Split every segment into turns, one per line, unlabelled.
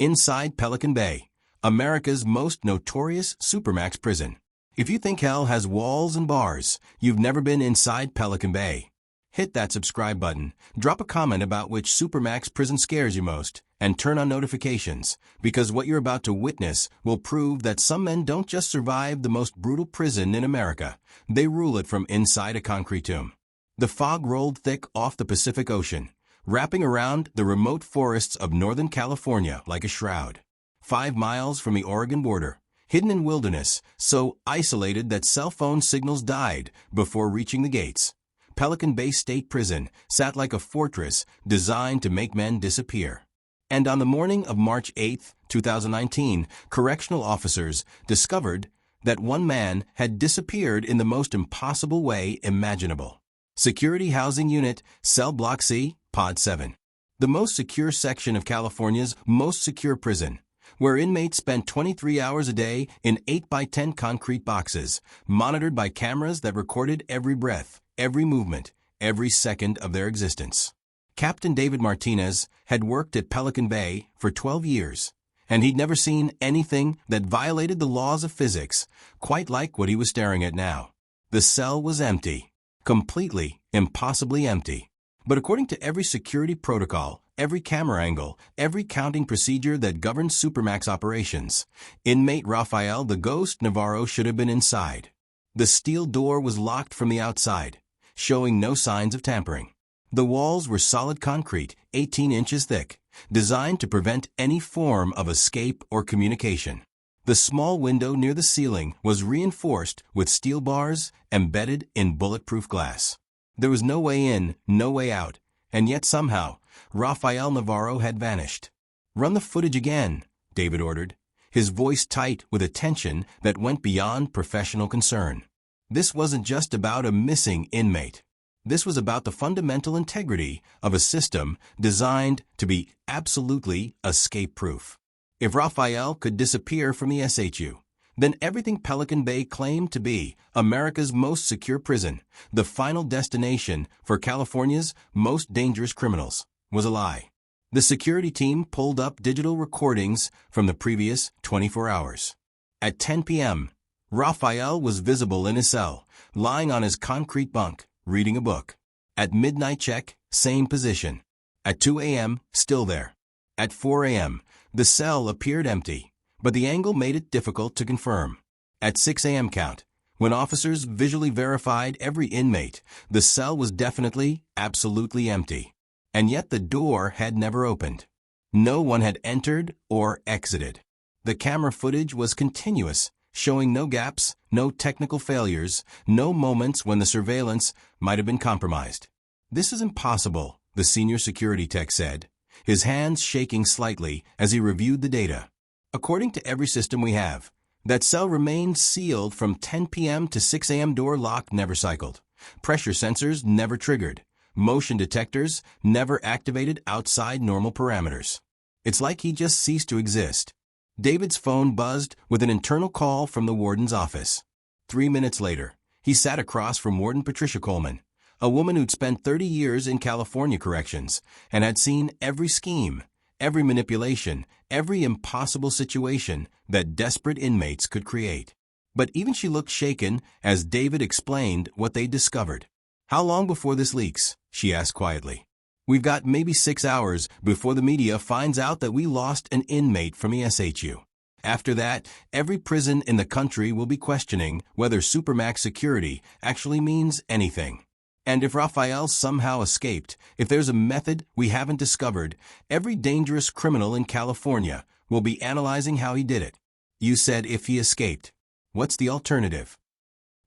Inside Pelican Bay, America's most notorious Supermax prison. If you think hell has walls and bars, you've never been inside Pelican Bay. Hit that subscribe button, drop a comment about which Supermax prison scares you most, and turn on notifications, because what you're about to witness will prove that some men don't just survive the most brutal prison in America, they rule it from inside a concrete tomb. The fog rolled thick off the Pacific Ocean, wrapping around the remote forests of Northern California like a shroud. 5 miles from the Oregon border, hidden in wilderness, so isolated that cell phone signals died before reaching the gates, Pelican Bay State Prison sat like a fortress designed to make men disappear. And on the morning of March 8, 2019, correctional officers discovered that one man had disappeared in the most impossible way imaginable. Security Housing Unit, Cell Block C, Pod 7. The most secure section of California's most secure prison, where inmates spent 23 hours a day in 8x10 concrete boxes, monitored by cameras that recorded every breath, every movement, every second of their existence. Captain David Martinez had worked at Pelican Bay for 12 years, and he'd never seen anything that violated the laws of physics quite like what he was staring at now. The cell was empty, completely, impossibly empty. But according to every security protocol, every camera angle, every counting procedure that governs Supermax operations, inmate Rafael the Ghost Navarro should have been inside. The steel door was locked from the outside, showing no signs of tampering. The walls were solid concrete, 18 inches thick, designed to prevent any form of escape or communication. The small window near the ceiling was reinforced with steel bars embedded in bulletproof glass. There was no way in, no way out, and yet somehow, Rafael Navarro had vanished. "Run the footage again," David ordered, his voice tight with a tension that went beyond professional concern. This wasn't just about a missing inmate. This was about the fundamental integrity of a system designed to be absolutely escape-proof. If Rafael could disappear from the SHU, then everything Pelican Bay claimed to be America's most secure prison, the final destination for California's most dangerous criminals, was a lie. The security team pulled up digital recordings from the previous 24 hours. At 10 p.m., Rafael was visible in his cell, lying on his concrete bunk, reading a book. At midnight check, same position. At 2 a.m., still there. At 4 a.m., the cell appeared empty, but the angle made it difficult to confirm. At 6 a.m. count, when officers visually verified every inmate, the cell was definitely, absolutely empty. And yet the door had never opened. No one had entered or exited. The camera footage was continuous, showing no gaps, no technical failures, no moments when the surveillance might have been compromised. "This is impossible," the senior security tech said, his hands shaking slightly as he reviewed the data. "According to every system we have, that cell remained sealed from 10 p.m. to 6 a.m. Door lock never cycled. Pressure sensors never triggered. Motion detectors never activated outside normal parameters. It's like he just ceased to exist." David's phone buzzed with an internal call from the warden's office. 3 minutes later, he sat across from Warden Patricia Coleman, a woman who'd spent 30 years in California corrections and had seen every scheme, every manipulation, every impossible situation that desperate inmates could create. But even she looked shaken as David explained what they'd discovered. "How long before this leaks?" she asked quietly. "We've got maybe 6 hours before the media finds out that we lost an inmate from the SHU. After that, every prison in the country will be questioning whether Supermax security actually means anything. And if Rafael somehow escaped, if there's a method we haven't discovered, every dangerous criminal in California will be analyzing how he did it." "You said if he escaped. What's the alternative?"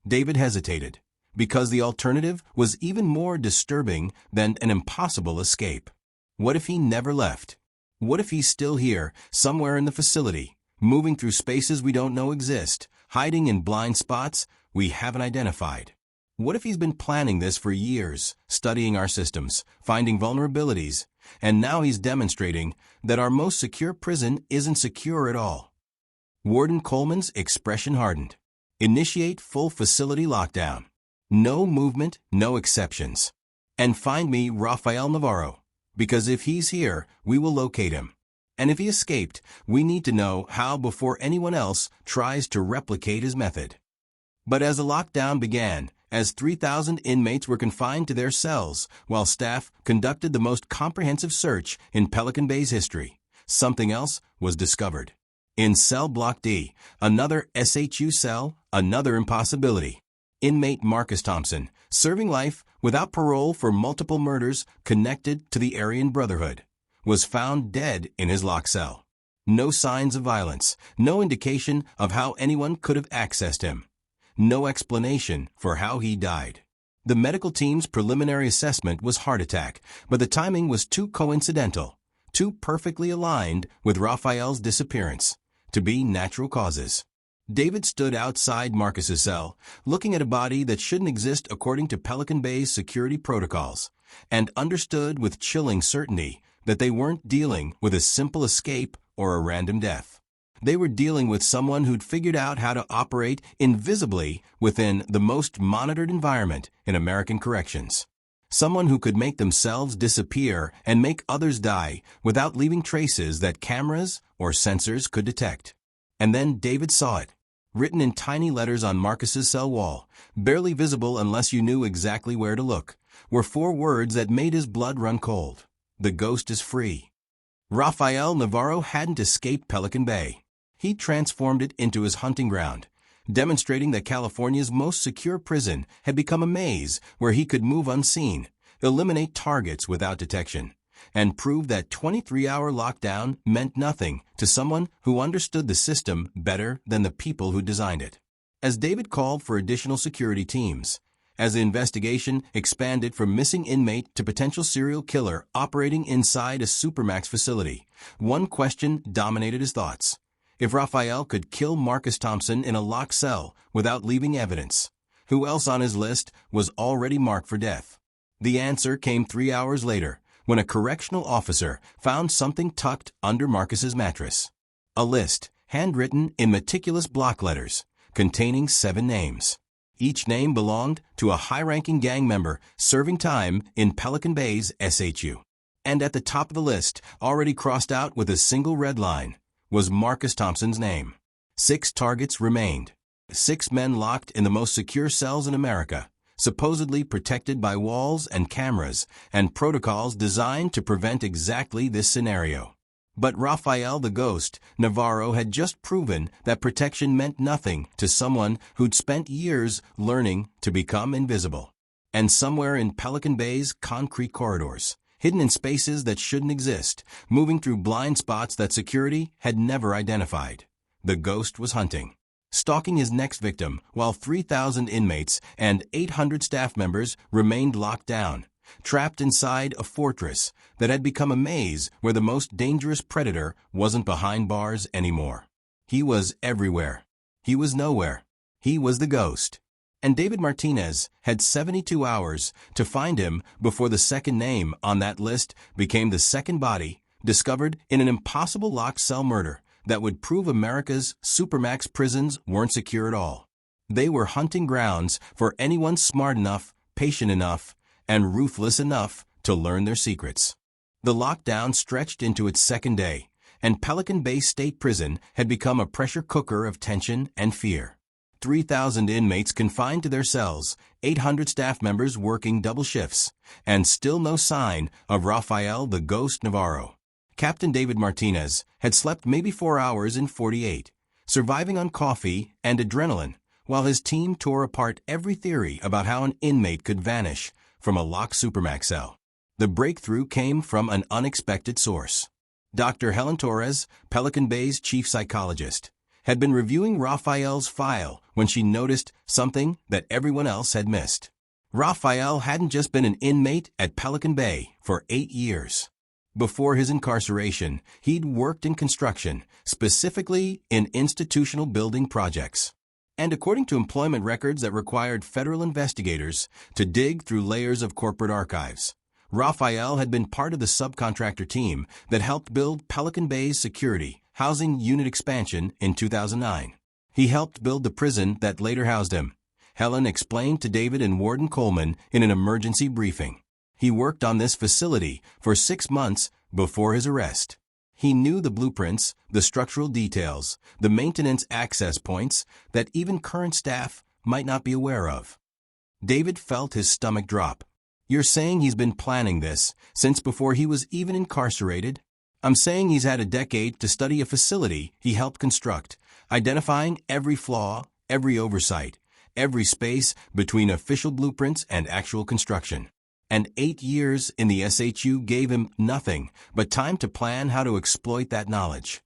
David hesitated, because the alternative was even more disturbing than an impossible escape. What if he never left? What if he's still here, somewhere in the facility, moving through spaces we don't know exist, hiding in blind spots we haven't identified? What if he's been planning this for years, studying our systems, finding vulnerabilities, and now he's demonstrating that our most secure prison isn't secure at all? Warden Coleman's expression hardened. "Initiate full facility lockdown. No movement, no exceptions. And find me Rafael Navarro, because if he's here, we will locate him." And if he escaped, we need to know how before anyone else tries to replicate his method. But as the lockdown began, as 3,000 inmates were confined to their cells while staff conducted the most comprehensive search in Pelican Bay's history, something else was discovered. In Cell Block D, another SHU cell, another impossibility. Inmate Marcus Thompson, serving life without parole for multiple murders connected to the Aryan Brotherhood, was found dead in his lock cell. No signs of violence, no indication of how anyone could have accessed him. No explanation for how he died. The medical team's preliminary assessment was heart attack, but the timing was too coincidental, too perfectly aligned with Raphael's disappearance, to be natural causes. David stood outside Marcus's cell, looking at a body that shouldn't exist according to Pelican Bay's security protocols, and understood with chilling certainty that they weren't dealing with a simple escape or a random death. They were dealing with someone who'd figured out how to operate invisibly within the most monitored environment in American corrections. Someone who could make themselves disappear and make others die without leaving traces that cameras or sensors could detect. And then David saw it, written in tiny letters on Marcus's cell wall, barely visible unless you knew exactly where to look, were 4 words that made his blood run cold. The ghost is free. Rafael Navarro hadn't escaped Pelican Bay. He transformed it into his hunting ground, demonstrating that California's most secure prison had become a maze where he could move unseen, eliminate targets without detection, and prove that 23-hour lockdown meant nothing to someone who understood the system better than the people who designed it. As David called for additional security teams, as the investigation expanded from missing inmate to potential serial killer operating inside a Supermax facility, one question dominated his thoughts. If Raphael could kill Marcus Thompson in a locked cell without leaving evidence, who else on his list was already marked for death? The answer came 3 hours later, when a correctional officer found something tucked under Marcus's mattress. A list, handwritten in meticulous block letters, containing 7 names. Each name belonged to a high-ranking gang member serving time in Pelican Bay's SHU. And at the top of the list, already crossed out with a single red line, was Marcus Thompson's name. 6 targets remained. 6 men locked in the most secure cells in America, supposedly protected by walls and cameras and protocols designed to prevent exactly this scenario. But Raphael the Ghost Navarro had just proven that protection meant nothing to someone who'd spent years learning to become invisible. And somewhere in Pelican Bay's concrete corridors, hidden in spaces that shouldn't exist, moving through blind spots that security had never identified, the ghost was hunting, stalking his next victim while 3,000 inmates and 800 staff members remained locked down, trapped inside a fortress that had become a maze where the most dangerous predator wasn't behind bars anymore. He was everywhere. He was nowhere. He was the ghost. And David Martinez had 72 hours to find him before the second name on that list became the second body discovered in an impossible locked cell murder that would prove America's Supermax prisons weren't secure at all. They were hunting grounds for anyone smart enough, patient enough, and ruthless enough to learn their secrets. The lockdown stretched into its second day, and Pelican Bay State Prison had become a pressure cooker of tension and fear. 3,000 inmates confined to their cells, 800 staff members working double shifts, and still no sign of Raphael the Ghost Navarro. Captain David Martinez had slept maybe 4 hours in 48, surviving on coffee and adrenaline, while his team tore apart every theory about how an inmate could vanish from a locked Supermax cell. The breakthrough came from an unexpected source. Dr. Helen Torres, Pelican Bay's chief psychologist, had been reviewing Raphael's file when she noticed something that everyone else had missed. Raphael hadn't just been an inmate at Pelican Bay for 8 years. Before his incarceration, he'd worked in construction, specifically in institutional building projects. And according to employment records that required federal investigators to dig through layers of corporate archives, Raphael had been part of the subcontractor team that helped build Pelican Bay's security housing unit expansion in 2009. He helped build the prison that later housed him. Helen explained to David and Warden Coleman in an emergency briefing. He worked on this facility for 6 months before his arrest. He knew the blueprints, the structural details, the maintenance access points that even current staff might not be aware of. David felt his stomach drop. "You're saying he's been planning this since before he was even incarcerated?" "I'm saying he's had a decade to study a facility he helped construct, identifying every flaw, every oversight, every space between official blueprints and actual construction. And 8 years in the SHU gave him nothing but time to plan how to exploit that knowledge."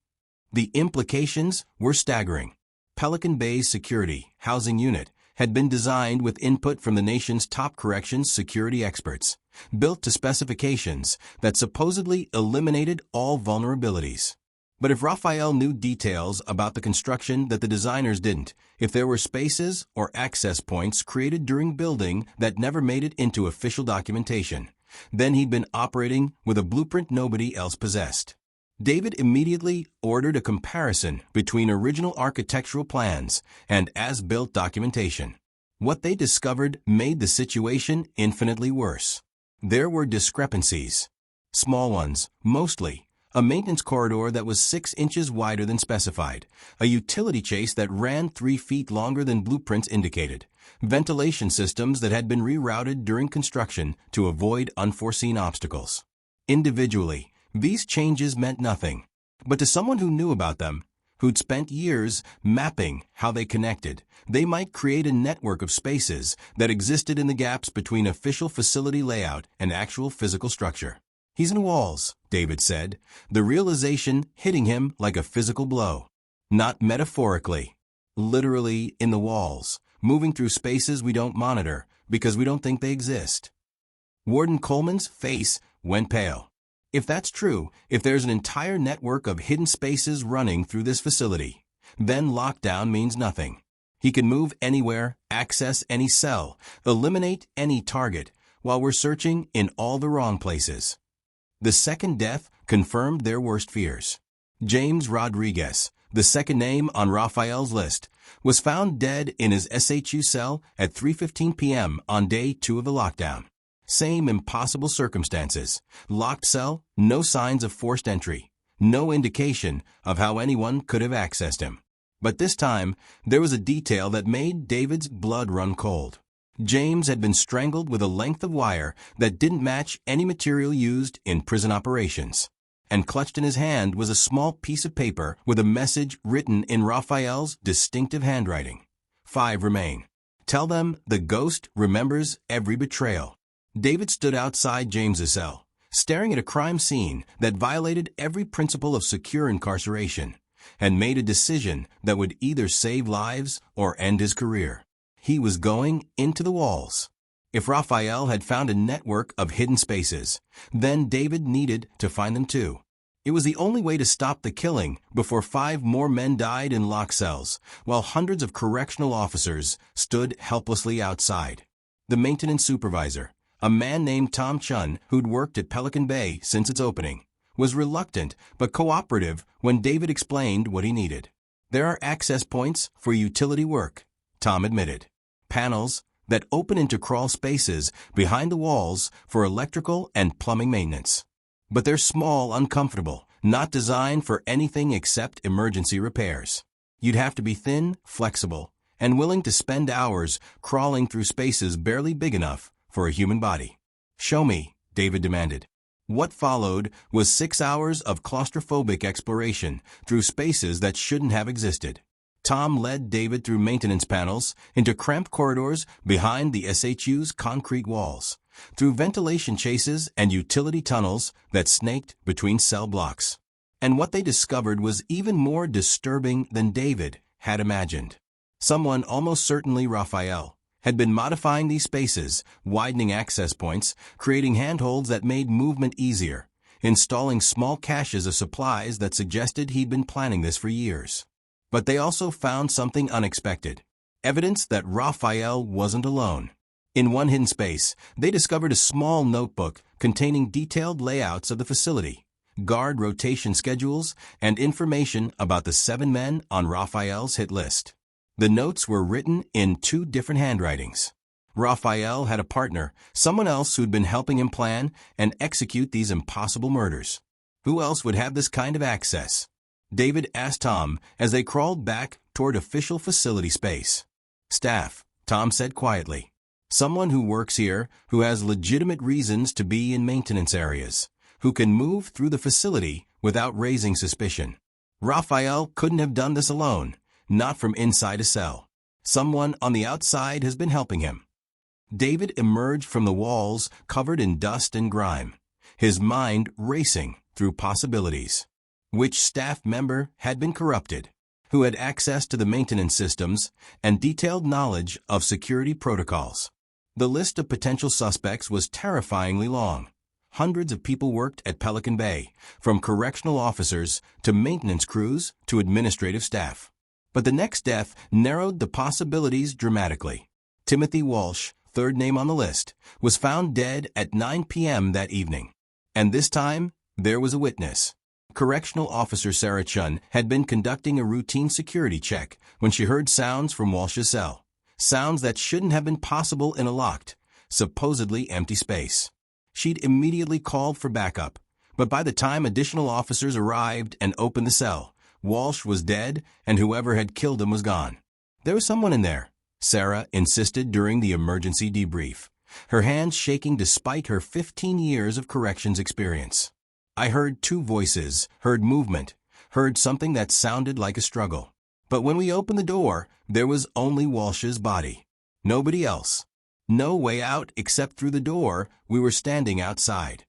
The implications were staggering. Pelican Bay's security housing unit had been designed with input from the nation's top corrections security experts, built to specifications that supposedly eliminated all vulnerabilities. But if Raphael knew details about the construction that the designers didn't, if there were spaces or access points created during building that never made it into official documentation, then he'd been operating with a blueprint nobody else possessed. David immediately ordered a comparison between original architectural plans and as-built documentation. What they discovered made the situation infinitely worse. There were discrepancies. Small ones, mostly. A maintenance corridor that was 6 inches wider than specified, a utility chase that ran 3 feet longer than blueprints indicated, ventilation systems that had been rerouted during construction to avoid unforeseen obstacles. Individually, these changes meant nothing, but to someone who knew about them, who'd spent years mapping how they connected, they might create a network of spaces that existed in the gaps between official facility layout and actual physical structure. "He's in the walls," David said, the realization hitting him like a physical blow. Not metaphorically, literally in the walls, moving through spaces we don't monitor because we don't think they exist. Warden Coleman's face went pale. If that's true, if there's an entire network of hidden spaces running through this facility, then lockdown means nothing. He can move anywhere, access any cell, eliminate any target, while we're searching in all the wrong places. The second death confirmed their worst fears. James Rodriguez, the second name on Raphael's list, was found dead in his SHU cell at 3:15 p.m. on day 2 of the lockdown. Same impossible circumstances. Locked cell, no signs of forced entry, no indication of how anyone could have accessed him. But this time, there was a detail that made David's blood run cold. James had been strangled with a length of wire that didn't match any material used in prison operations. And clutched in his hand was a small piece of paper with a message written in Raphael's distinctive handwriting. 5 remain. Tell them the ghost remembers every betrayal. David stood outside James's cell, staring at a crime scene that violated every principle of secure incarceration, and made a decision that would either save lives or end his career. He was going into the walls. If Raphael had found a network of hidden spaces, then David needed to find them too. It was the only way to stop the killing before 5 more men died in locked cells, while hundreds of correctional officers stood helplessly outside. The maintenance supervisor, a man named Tom Chun who'd worked at Pelican Bay since its opening, was reluctant but cooperative when David explained what he needed. "There are access points for utility work," Tom admitted. "Panels that open into crawl spaces behind the walls for electrical and plumbing maintenance. But they're small, uncomfortable, not designed for anything except emergency repairs. You'd have to be thin, flexible, and willing to spend hours crawling through spaces barely big enough for a human body." "Show me," David demanded. What followed was 6 hours of claustrophobic exploration through spaces that shouldn't have existed. Tom led David through maintenance panels, into cramped corridors behind the SHU's concrete walls, through ventilation chases and utility tunnels that snaked between cell blocks. And what they discovered was even more disturbing than David had imagined. Someone, almost certainly Raphael, had been modifying these spaces, widening access points, creating handholds that made movement easier, installing small caches of supplies that suggested he'd been planning this for years. But they also found something unexpected, evidence that Raphael wasn't alone. In one hidden space, they discovered a small notebook containing detailed layouts of the facility, guard rotation schedules, and information about the 7 men on Raphael's hit list. The notes were written in 2 different handwritings. Raphael had a partner, someone else who'd been helping him plan and execute these impossible murders. Who else would have this kind of access? David asked Tom as they crawled back toward official facility space. Staff, Tom said quietly. Someone who works here, who has legitimate reasons to be in maintenance areas, who can move through the facility without raising suspicion. Raphael couldn't have done this alone, not from inside a cell. Someone on the outside has been helping him. David emerged from the walls covered in dust and grime, his mind racing through possibilities. Which staff member had been corrupted, who had access to the maintenance systems and detailed knowledge of security protocols? The list of potential suspects was terrifyingly long. Hundreds of people worked at Pelican Bay, from correctional officers to maintenance crews to administrative staff. But the next death narrowed the possibilities dramatically. Timothy Walsh, third name on the list, was found dead at 9 p.m. that evening. And this time, there was a witness. Correctional Officer Sarah Chun had been conducting a routine security check when she heard sounds from Walsh's cell. Sounds that shouldn't have been possible in a locked, supposedly empty space. She'd immediately called for backup, but by the time additional officers arrived and opened the cell, Walsh was dead and whoever had killed him was gone. There was someone in there, Sarah insisted during the emergency debrief, her hands shaking despite her 15 years of corrections experience. I heard two voices, heard movement, heard something that sounded like a struggle. But when we opened the door, there was only Walsh's body. Nobody else. No way out except through the door. We were standing outside.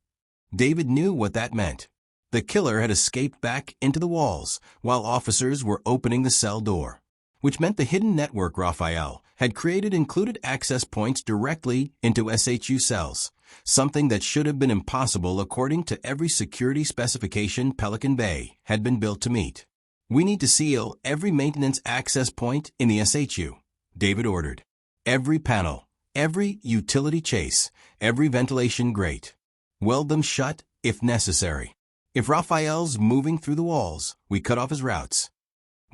David knew what that meant. The killer had escaped back into the walls while officers were opening the cell door, which meant the hidden network Raphael had created included access points directly into SHU cells, something that should have been impossible according to every security specification Pelican Bay had been built to meet. We need to seal every maintenance access point in the SHU, David ordered. Every panel, every utility chase, every ventilation grate. Weld them shut if necessary. If Raphael's moving through the walls, we cut off his routes.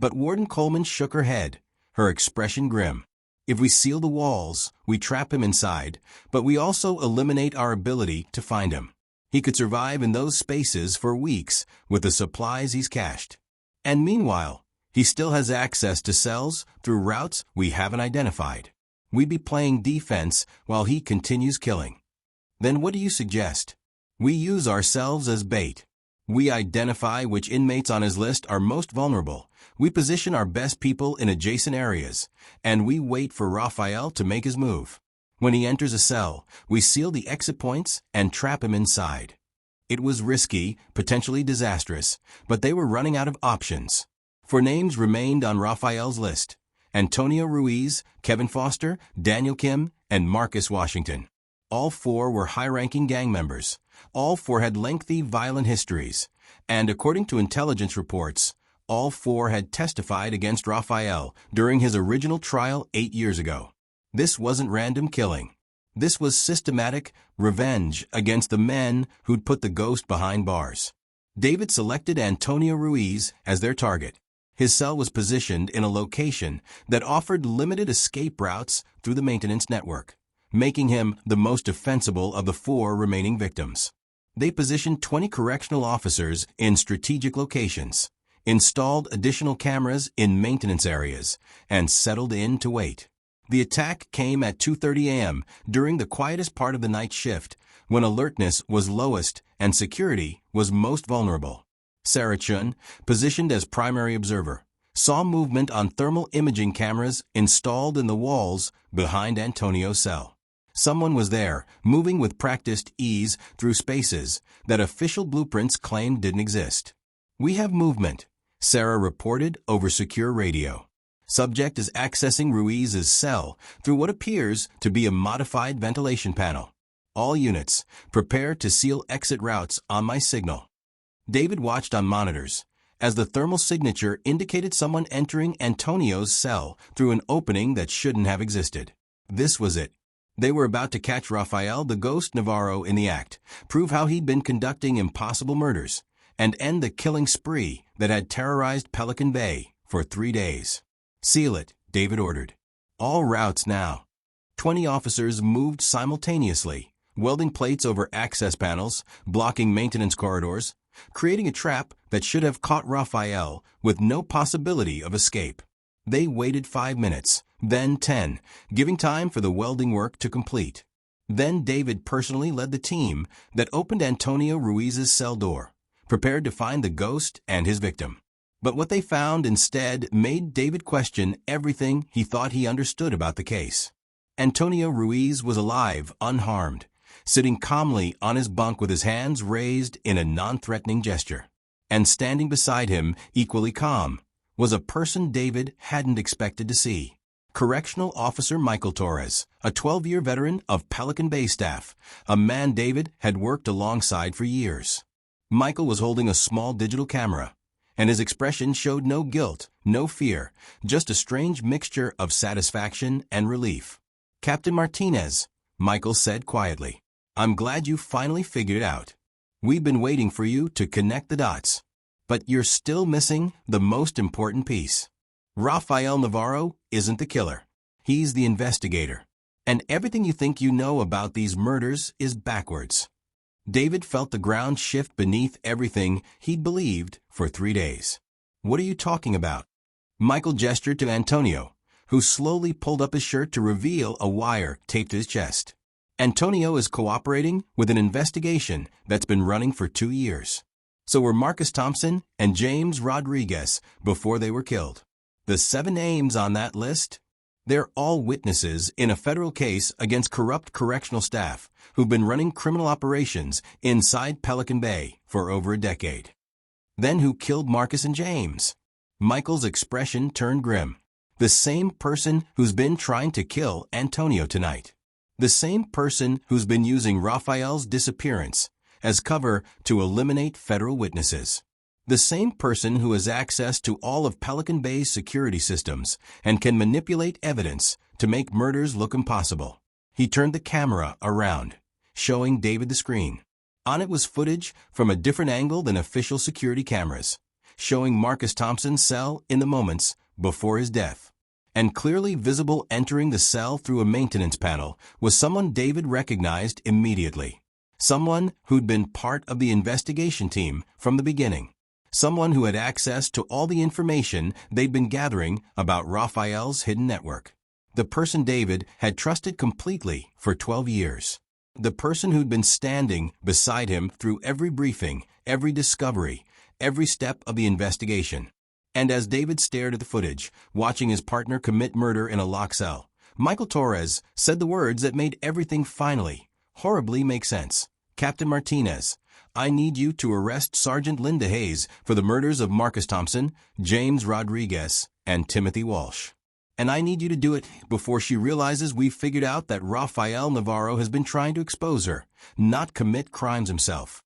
But Warden Coleman shook her head, her expression grim. If we seal the walls, we trap him inside, but we also eliminate our ability to find him. He could survive in those spaces for weeks with the supplies he's cached. And meanwhile, he still has access to cells through routes we haven't identified. We'd be playing defense while he continues killing. Then what do you suggest? We use ourselves as bait. We identify which inmates on his list are most vulnerable. We position our best people in adjacent areas, and we wait for Raphael to make his move. When he enters a cell, we seal the exit points and trap him inside. It was risky, potentially disastrous, but they were running out of options. 4 names remained on Raphael's list: Antonio Ruiz, Kevin Foster, Daniel Kim, and Marcus Washington. All 4 were high-ranking gang members. All 4 had lengthy, violent histories. And according to intelligence reports, all 4 had testified against Raphael during his original trial 8 years ago. This wasn't random killing. This was systematic revenge against the men who'd put the ghost behind bars. David selected Antonio Ruiz as their target. His cell was positioned in a location that offered limited escape routes through the maintenance network, making him the most defensible of the 4 remaining victims. They positioned 20 correctional officers in strategic locations, installed additional cameras in maintenance areas, and settled in to wait. The attack came at 2:30 a.m. during the quietest part of the night shift, when alertness was lowest and security was most vulnerable. Sarah Chun, positioned as primary observer, saw movement on thermal imaging cameras installed in the walls behind Antonio's cell. Someone was there, moving with practiced ease through spaces that official blueprints claimed didn't exist. "We have movement," Sarah reported over secure radio. Subject is accessing Ruiz's cell through what appears to be a modified ventilation panel. All units, prepare to seal exit routes on my signal. David watched on monitors as the thermal signature indicated someone entering Antonio's cell through an opening that shouldn't have existed. This was it. They were about to catch Raphael the Ghost Navarro in the act, prove how he'd been conducting impossible murders, and end the killing spree that had terrorized Pelican Bay for 3 days. "Seal it," David ordered. "All routes now." 20 officers moved simultaneously, welding plates over access panels, blocking maintenance corridors, creating a trap that should have caught Raphael with no possibility of escape. They waited 5 minutes, then 10, giving time for the welding work to complete. Then David personally led the team that opened Antonio Ruiz's cell door, prepared to find the ghost and his victim. But what they found instead made David question everything he thought he understood about the case. Antonio Ruiz was alive, unharmed, sitting calmly on his bunk with his hands raised in a non-threatening gesture. And standing beside him, equally calm, was a person David hadn't expected to see. Correctional Officer Michael Torres, a 12-year veteran of Pelican Bay staff, a man David had worked alongside for years. Michael was holding a small digital camera, and his expression showed no guilt, no fear, just a strange mixture of satisfaction and relief. "Captain Martinez," Michael said quietly, "I'm glad you finally figured it out. We've been waiting for you to connect the dots. But you're still missing the most important piece. Rafael Navarro isn't the killer. He's the investigator. And everything you think you know about these murders is backwards." David felt the ground shift beneath everything he'd believed for 3 days. "What are you talking about?" Michael gestured to Antonio, who slowly pulled up his shirt to reveal a wire taped to his chest. Antonio is cooperating with an investigation that's been running for 2 years. So were Marcus Thompson and James Rodriguez before they were killed. The 7 names on that list? They're all witnesses in a federal case against corrupt correctional staff who've been running criminal operations inside Pelican Bay for over a decade. Then who killed Marcus and James? Michael's expression turned grim. The same person who's been trying to kill Antonio tonight. The same person who's been using Raphael's disappearance as cover to eliminate federal witnesses. The same person who has access to all of Pelican Bay's security systems and can manipulate evidence to make murders look impossible. He turned the camera around, showing David the screen. On it was footage from a different angle than official security cameras, showing Marcus Thompson's cell in the moments before his death. And clearly visible entering the cell through a maintenance panel was someone David recognized immediately. Someone who'd been part of the investigation team from the beginning. Someone who had access to all the information they'd been gathering about Raphael's hidden network. The person David had trusted completely for 12 years. The person who'd been standing beside him through every briefing, every discovery, every step of the investigation. And as David stared at the footage, watching his partner commit murder in a locked cell, Michael Torres said the words that made everything finally, horribly make sense. "Captain Martinez, I need you to arrest Sergeant Linda Hayes for the murders of Marcus Thompson, James Rodriguez, and Timothy Walsh. And I need you to do it before she realizes we've figured out that Rafael Navarro has been trying to expose her, not commit crimes himself."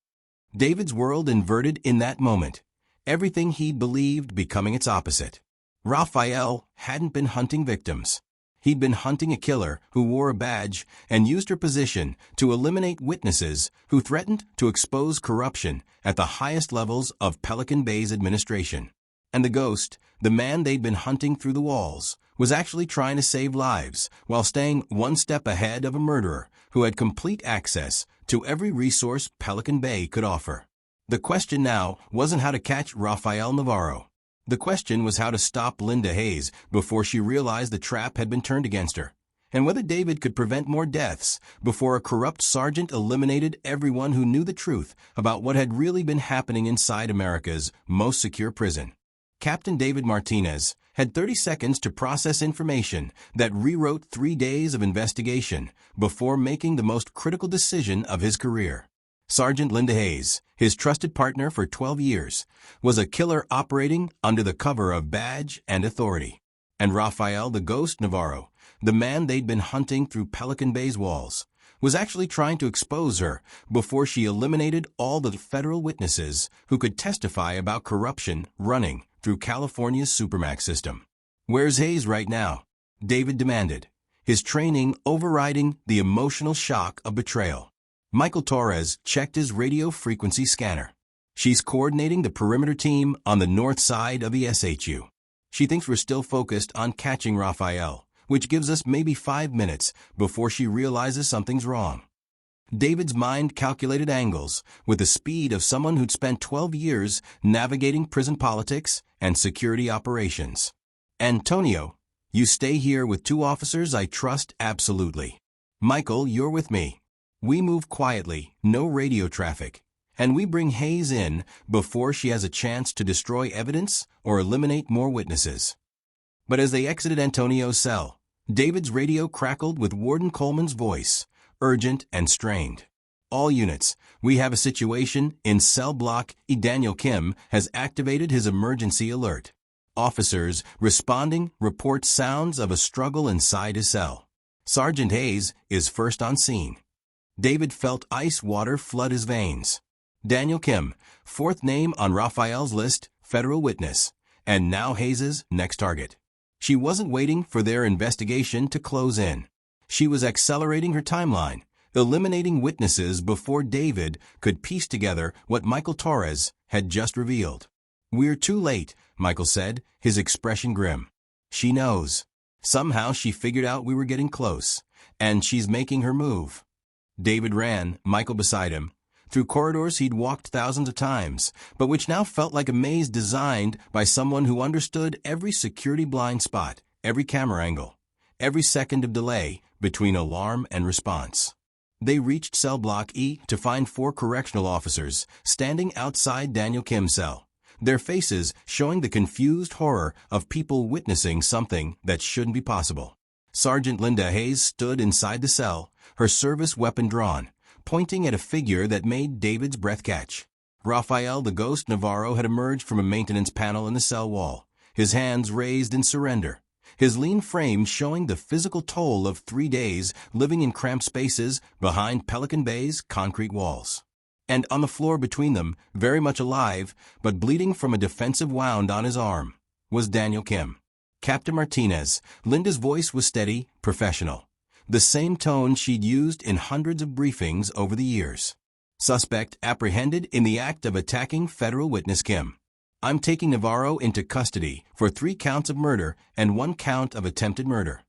David's world inverted in that moment, everything he believed becoming its opposite. Rafael hadn't been hunting victims. He'd been hunting a killer who wore a badge and used her position to eliminate witnesses who threatened to expose corruption at the highest levels of Pelican Bay's administration. And the ghost, the man they'd been hunting through the walls, was actually trying to save lives while staying one step ahead of a murderer who had complete access to every resource Pelican Bay could offer. The question now wasn't how to catch Rafael Navarro. The question was how to stop Linda Hayes before she realized the trap had been turned against her, and whether David could prevent more deaths before a corrupt sergeant eliminated everyone who knew the truth about what had really been happening inside America's most secure prison. Captain David Martinez had 30 seconds to process information that rewrote 3 days of investigation before making the most critical decision of his career. Sergeant Linda Hayes, his trusted partner for 12 years, was a killer operating under the cover of badge and authority. And Rafael the Ghost Navarro, the man they'd been hunting through Pelican Bay's walls, was actually trying to expose her before she eliminated all the federal witnesses who could testify about corruption running through California's Supermax system. "Where's Hayes right now?" David demanded, his training overriding the emotional shock of betrayal. Michael Torres checked his radio frequency scanner. "She's coordinating the perimeter team on the north side of the SHU. She thinks we're still focused on catching Rafael, which gives us maybe 5 minutes before she realizes something's wrong." David's mind calculated angles with the speed of someone who'd spent 12 years navigating prison politics and security operations. Antonio, you stay here with 2 officers I trust absolutely. Michael, you're with me. We move quietly, no radio traffic, and we bring Hayes in before she has a chance to destroy evidence or eliminate more witnesses. But as they exited Antonio's cell, David's radio crackled with Warden Coleman's voice, urgent and strained. All units, we have a situation in cell block E. Daniel Kim has activated his emergency alert. Officers responding report sounds of a struggle inside his cell. Sergeant Hayes is first on scene. David felt ice water flood his veins. Daniel Kim, 4th name on Raphael's list, federal witness, and now Hayes's next target. She wasn't waiting for their investigation to close in. She was accelerating her timeline, eliminating witnesses before David could piece together what Michael Torres had just revealed. We're too late, Michael said, his expression grim. She knows. Somehow she figured out we were getting close, and she's making her move. David ran, Michael beside him, through corridors he'd walked thousands of times, but which now felt like a maze designed by someone who understood every security blind spot, every camera angle, every second of delay between alarm and response. They reached cell block E to find 4 correctional officers standing outside Daniel Kim's cell, their faces showing the confused horror of people witnessing something that shouldn't be possible. Sergeant Linda Hayes stood inside the cell, her service weapon drawn, pointing at a figure that made David's breath catch. Raphael the Ghost Navarro had emerged from a maintenance panel in the cell wall, his hands raised in surrender, his lean frame showing the physical toll of 3 days living in cramped spaces behind Pelican Bay's concrete walls. And on the floor between them, very much alive, but bleeding from a defensive wound on his arm, was Daniel Kim. Captain Martinez, Linda's voice was steady, professional. The same tone she'd used in hundreds of briefings over the years. Suspect apprehended in the act of attacking federal witness Kim. I'm taking Navarro into custody for 3 counts of murder and 1 count of attempted murder.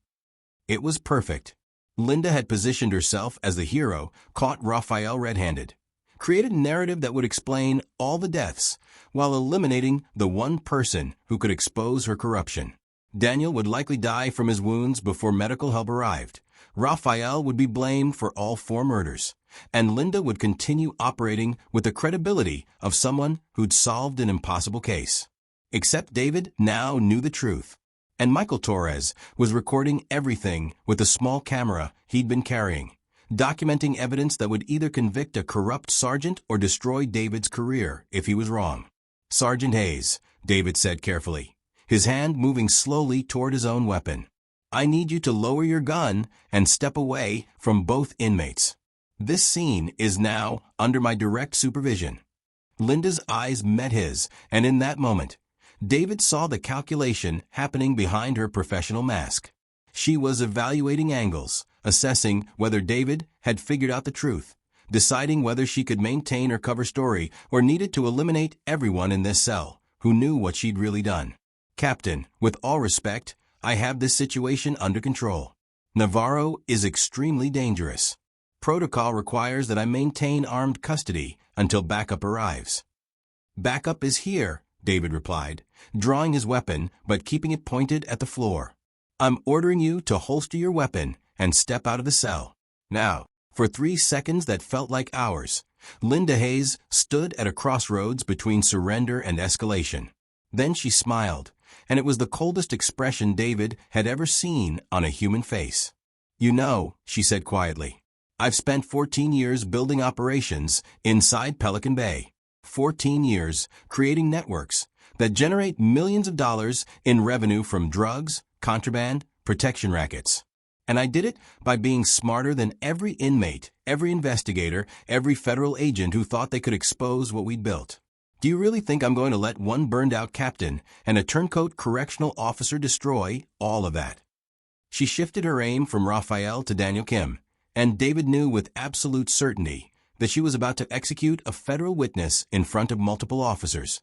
It was perfect. Linda had positioned herself as the hero, caught Raphael red-handed, created a narrative that would explain all the deaths, while eliminating the one person who could expose her corruption. Daniel would likely die from his wounds before medical help arrived. Raphael would be blamed for all 4 murders, and Linda would continue operating with the credibility of someone who'd solved an impossible case. Except David now knew the truth, and Michael Torres was recording everything with a small camera he'd been carrying, documenting evidence that would either convict a corrupt sergeant or destroy David's career if he was wrong. Sergeant Hayes, David said carefully, his hand moving slowly toward his own weapon. I need you to lower your gun and step away from both inmates. This scene is now under my direct supervision. Linda's eyes met his, and in that moment, David saw the calculation happening behind her professional mask. She was evaluating angles, assessing whether David had figured out the truth, deciding whether she could maintain her cover story or needed to eliminate everyone in this cell who knew what she'd really done. Captain, with all respect, I have this situation under control. Navarro is extremely dangerous. Protocol requires that I maintain armed custody until backup arrives. Backup is here, David replied, drawing his weapon but keeping it pointed at the floor. I'm ordering you to holster your weapon and step out of the cell. Now, for 3 seconds that felt like hours, Linda Hayes stood at a crossroads between surrender and escalation. Then she smiled, and it was the coldest expression David had ever seen on a human face. You know, she said quietly, I've spent 14 years building operations inside Pelican Bay. 14 years creating networks that generate millions of dollars in revenue from drugs, contraband, protection rackets. And I did it by being smarter than every inmate, every investigator, every federal agent who thought they could expose what we'd built. Do you really think I'm going to let one burned-out captain and a turncoat correctional officer destroy all of that? She shifted her aim from Raphael to Daniel Kim, and David knew with absolute certainty that she was about to execute a federal witness in front of multiple officers,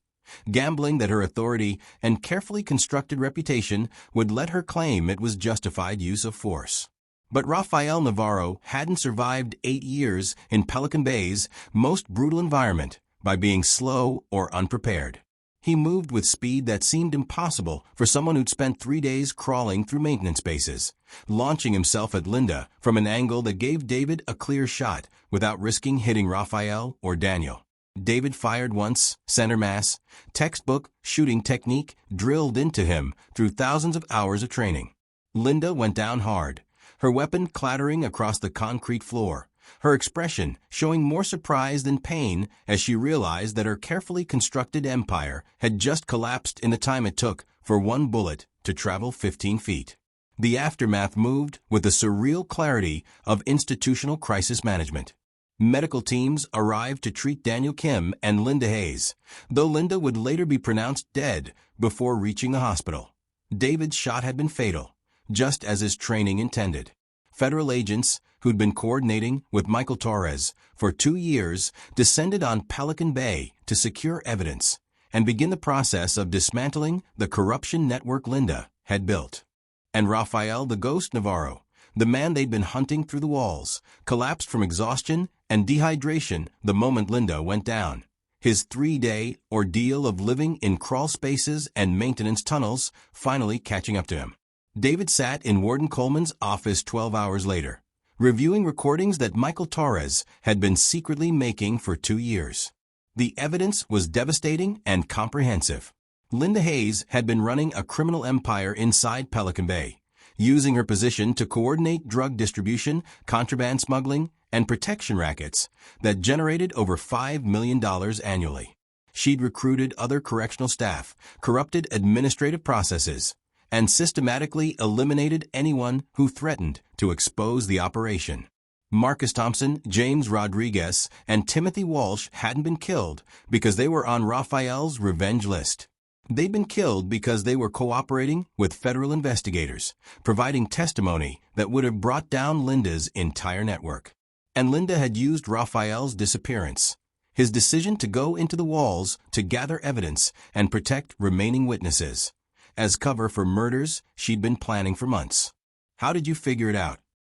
gambling that her authority and carefully constructed reputation would let her claim it was justified use of force. But Rafael Navarro hadn't survived 8 years in Pelican Bay's most brutal environment by being slow or unprepared. He moved with speed that seemed impossible for someone who'd spent 3 days crawling through maintenance bases, launching himself at Linda from an angle that gave David a clear shot without risking hitting Rafael or Daniel. David fired once, center mass, textbook shooting technique drilled into him through thousands of hours of training. Linda went down hard, her weapon clattering across the concrete floor, her expression showing more surprise than pain as she realized that her carefully constructed empire had just collapsed in the time it took for one bullet to travel 15 feet. The aftermath moved with the surreal clarity of institutional crisis management. Medical teams arrived to treat Daniel Kim and Linda Hayes, though Linda would later be pronounced dead before reaching the hospital. David's shot had been fatal, just as his training intended. Federal agents, who'd been coordinating with Michael Torres for 2 years, descended on Pelican Bay to secure evidence and begin the process of dismantling the corruption network Linda had built. And Rafael the Ghost Navarro, the man they'd been hunting through the walls, collapsed from exhaustion and dehydration the moment Linda went down. His 3-day ordeal of living in crawl spaces and maintenance tunnels finally catching up to him. David sat in Warden Coleman's office 12 hours later, reviewing recordings that Michael Torres had been secretly making for 2 years. The evidence was devastating and comprehensive. Linda Hayes had been running a criminal empire inside Pelican Bay, using her position to coordinate drug distribution, contraband smuggling, and protection rackets that generated over $5 million annually. She'd recruited other correctional staff, corrupted administrative processes, and systematically eliminated anyone who threatened to expose the operation. Marcus Thompson, James Rodriguez, and Timothy Walsh hadn't been killed because they were on Rafael's revenge list. They'd been killed because they were cooperating with federal investigators, providing testimony that would have brought down Linda's entire network. And Linda had used Rafael's disappearance, his decision to go into the walls to gather evidence and protect remaining witnesses, as cover for murders she'd been planning for months. "How did you figure it out?"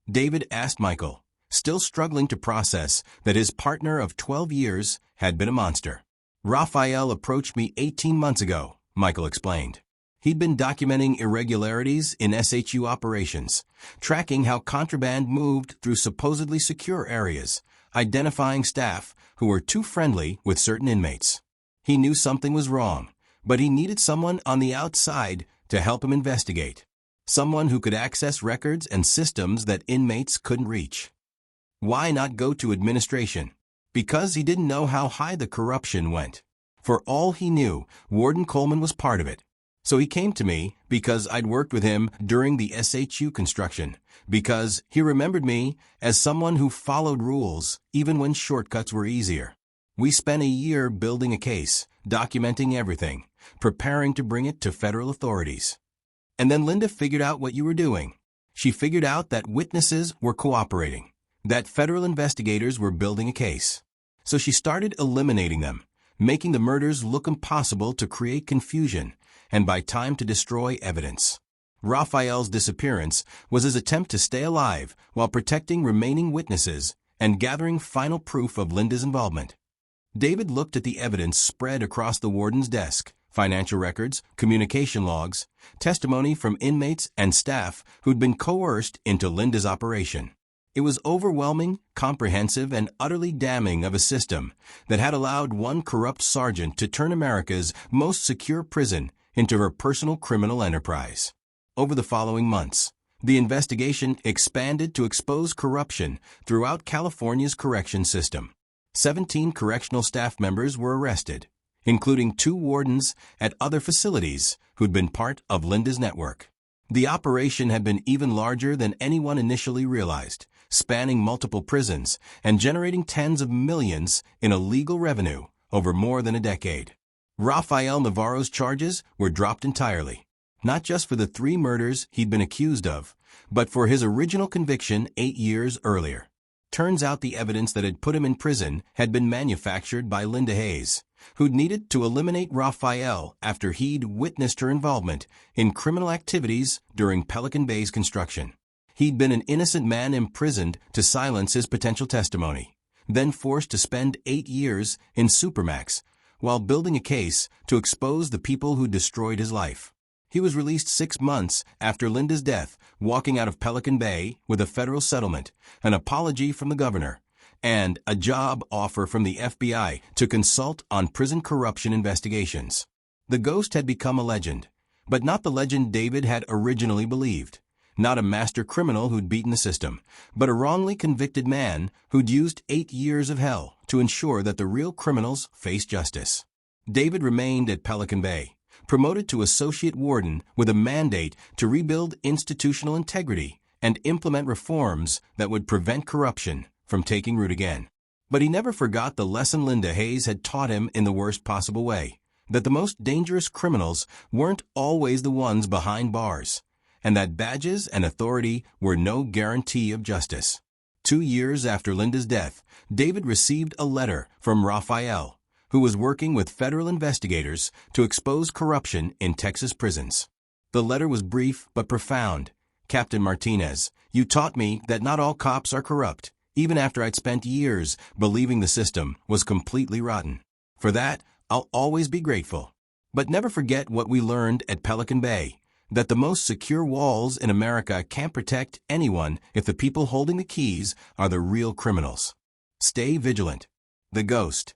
David asked Michael, still struggling to process that his partner of 12 years had been a monster. "Rafael approached me 18 months ago," Michael explained. He'd been documenting irregularities in SHU operations, tracking how contraband moved through supposedly secure areas, identifying staff who were too friendly with certain inmates. He knew something was wrong, but he needed someone on the outside to help him investigate, someone who could access records and systems that inmates couldn't reach. Why not go to administration? Because he didn't know how high the corruption went. For all he knew, Warden Coleman was part of it. So he came to me because I'd worked with him during the SHU construction, because he remembered me as someone who followed rules even when shortcuts were easier. We spent a year building a case, documenting everything, preparing to bring it to federal authorities. And then Linda figured out what you were doing. She figured out that witnesses were cooperating, that federal investigators were building a case. So she started eliminating them, making the murders look impossible to create confusion and by time to destroy evidence. Rafael's disappearance was his attempt to stay alive while protecting remaining witnesses and gathering final proof of Linda's involvement. David looked at the evidence spread across the warden's desk, financial records, communication logs, testimony from inmates and staff who'd been coerced into Linda's operation. It was overwhelming, comprehensive, and utterly damning of a system that had allowed one corrupt sergeant to turn America's most secure prison into her personal criminal enterprise. Over the following months, the investigation expanded to expose corruption throughout California's correction system. 17 correctional staff members were arrested, including 2 wardens at other facilities who'd been part of Linda's network. The operation had been even larger than anyone initially realized, spanning multiple prisons and generating tens of millions in illegal revenue over more than a decade. Rafael Navarro's charges were dropped entirely, not just for the 3 murders he'd been accused of, but for his original conviction 8 years earlier. Turns out the evidence that had put him in prison had been manufactured by Linda Hayes, who'd needed to eliminate Rafael after he'd witnessed her involvement in criminal activities during Pelican Bay's construction. He'd been an innocent man imprisoned to silence his potential testimony, then forced to spend 8 years in Supermax while building a case to expose the people who destroyed his life. He was released 6 months after Linda's death, walking out of Pelican Bay with a federal settlement, an apology from the governor, and a job offer from the FBI to consult on prison corruption investigations. The ghost had become a legend, but not the legend David had originally believed. Not a master criminal who'd beaten the system, but a wrongly convicted man who'd used 8 years of hell to ensure that the real criminals faced justice. David remained at Pelican Bay, promoted to associate warden with a mandate to rebuild institutional integrity and implement reforms that would prevent corruption from taking root again. But he never forgot the lesson Linda Hayes had taught him in the worst possible way, that the most dangerous criminals weren't always the ones behind bars, and that badges and authority were no guarantee of justice. 2 years after Linda's death, David received a letter from Raphael, who was working with federal investigators to expose corruption in Texas prisons. The letter was brief but profound. "Captain Martinez, you taught me that not all cops are corrupt, even after I'd spent years believing the system was completely rotten. For that, I'll always be grateful. But never forget what we learned at Pelican Bay, that the most secure walls in America can't protect anyone if the people holding the keys are the real criminals. Stay vigilant." The ghost.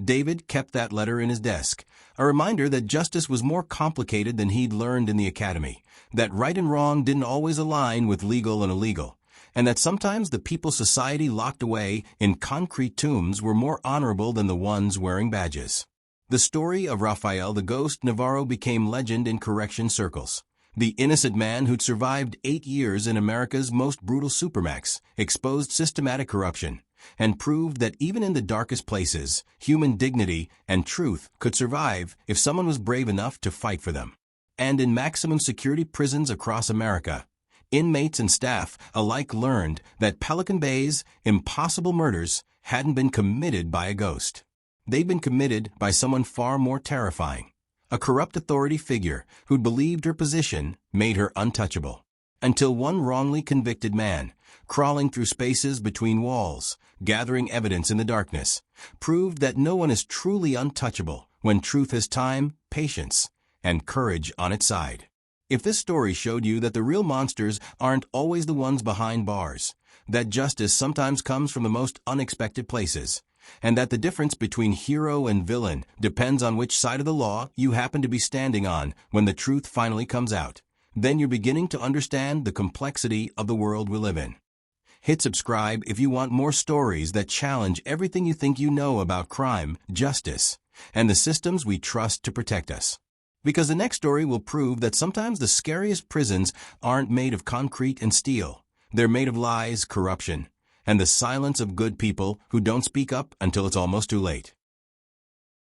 David kept that letter in his desk, a reminder that justice was more complicated than he'd learned in the academy, that right and wrong didn't always align with legal and illegal, and that sometimes the people society locked away in concrete tombs were more honorable than the ones wearing badges. The story of Raphael the Ghost Navarro became legend in correction circles. The innocent man who'd survived 8 years in America's most brutal Supermax exposed systematic corruption and proved that even in the darkest places, human dignity and truth could survive if someone was brave enough to fight for them. And in maximum security prisons across America, inmates and staff alike learned that Pelican Bay's impossible murders hadn't been committed by a ghost. They'd been committed by someone far more terrifying, a corrupt authority figure who'd believed her position made her untouchable. Until one wrongly convicted man, crawling through spaces between walls, gathering evidence in the darkness, proved that no one is truly untouchable when truth has time, patience, and courage on its side. If this story showed you that the real monsters aren't always the ones behind bars, that justice sometimes comes from the most unexpected places, and that the difference between hero and villain depends on which side of the law you happen to be standing on when the truth finally comes out, then you're beginning to understand the complexity of the world we live in. Hit subscribe if you want more stories that challenge everything you think you know about crime, justice, and the systems we trust to protect us. Because the next story will prove that sometimes the scariest prisons aren't made of concrete and steel. They're made of lies, corruption, and the silence of good people who don't speak up until it's almost too late.